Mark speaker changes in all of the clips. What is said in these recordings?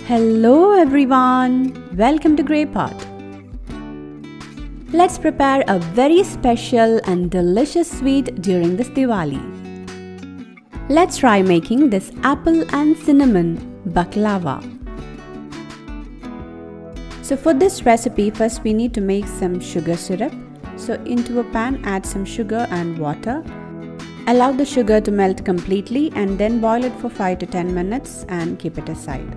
Speaker 1: Hello everyone, welcome to Grate Pot. Let's prepare a very special and delicious sweet during this Diwali. Let's try making this apple and cinnamon baklava. So for this recipe, first we need to make some sugar syrup. So into a pan add some sugar and water. Allow the sugar to melt completely and then boil it for 5 to 10 minutes and keep it aside.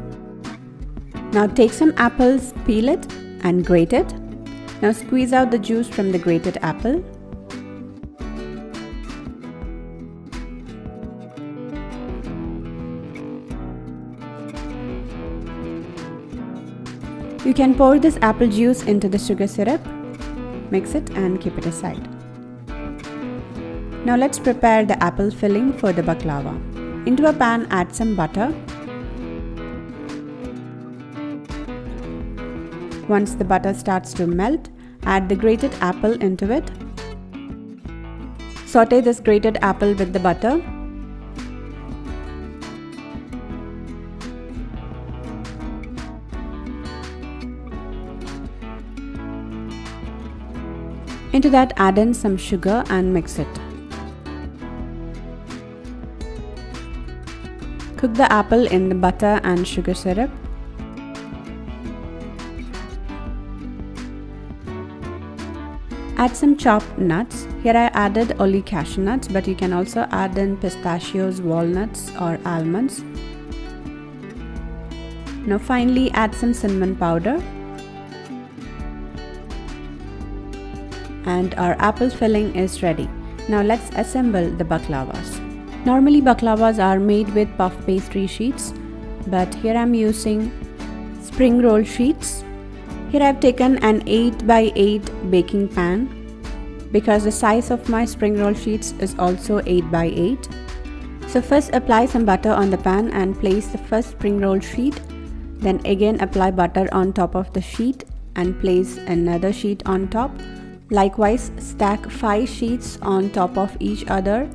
Speaker 1: Now take some apples, peel it and grate it. Now squeeze out the juice from the grated apple. You can pour this apple juice into the sugar syrup, mix it and keep it aside. Now let's prepare the apple filling for the baklava. Into a pan add some butter. Once the butter starts to melt, add the grated apple into it. Saute this grated apple with the butter. Into that add in some sugar and mix it. Cook the apple in the butter and sugar syrup. Add some chopped nuts. Here I added only cashew nuts, but you can also add in pistachios, walnuts or almonds. Now finally add some cinnamon powder. And our apple filling is ready. Now let's assemble the baklavas. Normally baklavas are made with puff pastry sheets, but here I'm using spring roll sheets. Here I've taken an 8 by 8 baking pan because the size of my spring roll sheets is also 8 by 8. So first apply some butter on the pan and place the first spring roll sheet. Then again apply butter on top of the sheet and place another sheet on top. Likewise, stack 5 sheets on top of each other.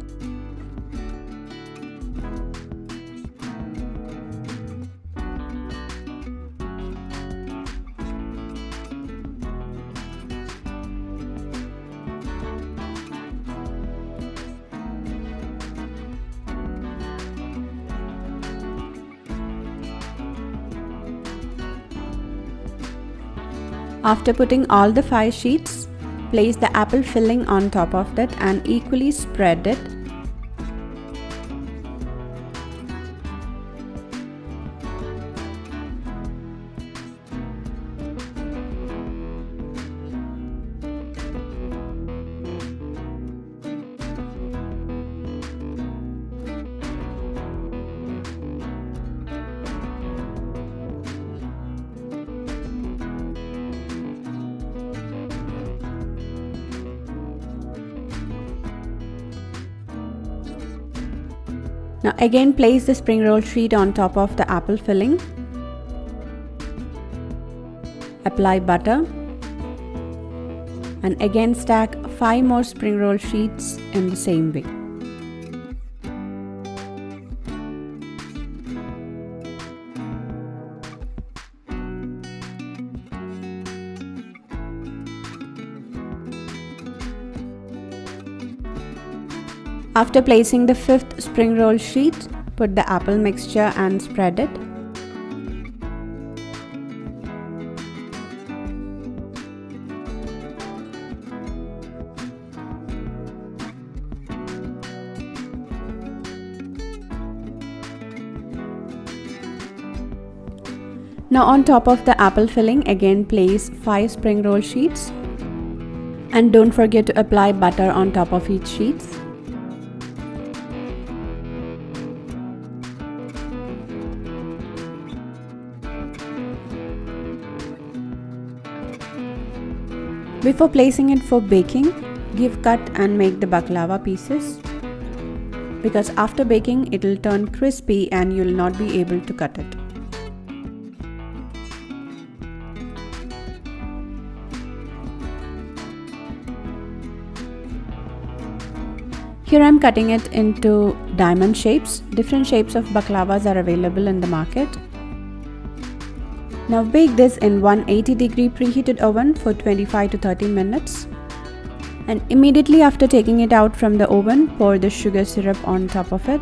Speaker 1: After putting all the 5 sheets, place the apple filling on top of that and equally spread it. Now again place the spring roll sheet on top of the apple filling. Apply butter and again stack 5 more spring roll sheets in the same way. After placing the 5th spring roll sheet, put the apple mixture and spread it. Now on top of the apple filling, again place 5 spring roll sheets. And don't forget to apply butter on top of each sheet. Before placing it for baking, give cut and make the baklava pieces, because after baking it will turn crispy and you will not be able to cut it. Here I'm cutting it into diamond shapes. Different shapes of baklavas are available in the market. Now bake this in 180-degree preheated oven for 25 to 30 minutes. And immediately after taking it out from the oven, pour the sugar syrup on top of it.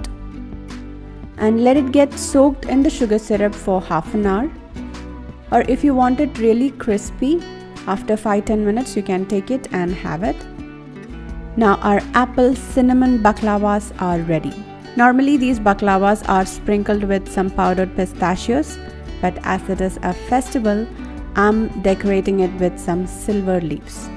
Speaker 1: And let it get soaked in the sugar syrup for half an hour. Or if you want it really crispy, after 5-10 minutes you can take it and have it. Now our apple cinnamon baklavas are ready. Normally these baklavas are sprinkled with some powdered pistachios, but as it is a festival, I'm decorating it with some silver leaves.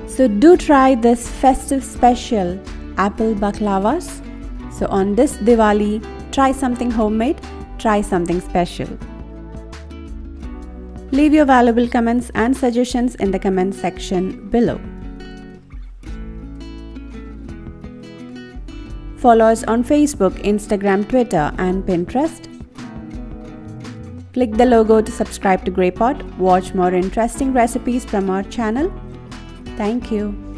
Speaker 1: So do try this festive special apple baklavas. So on this Diwali, try something homemade, try something special. Leave your valuable comments and suggestions in the comment section below. Follow us on Facebook, Instagram, Twitter and Pinterest. Click the logo to subscribe to Grate. Watch more interesting recipes from our channel. Thank you.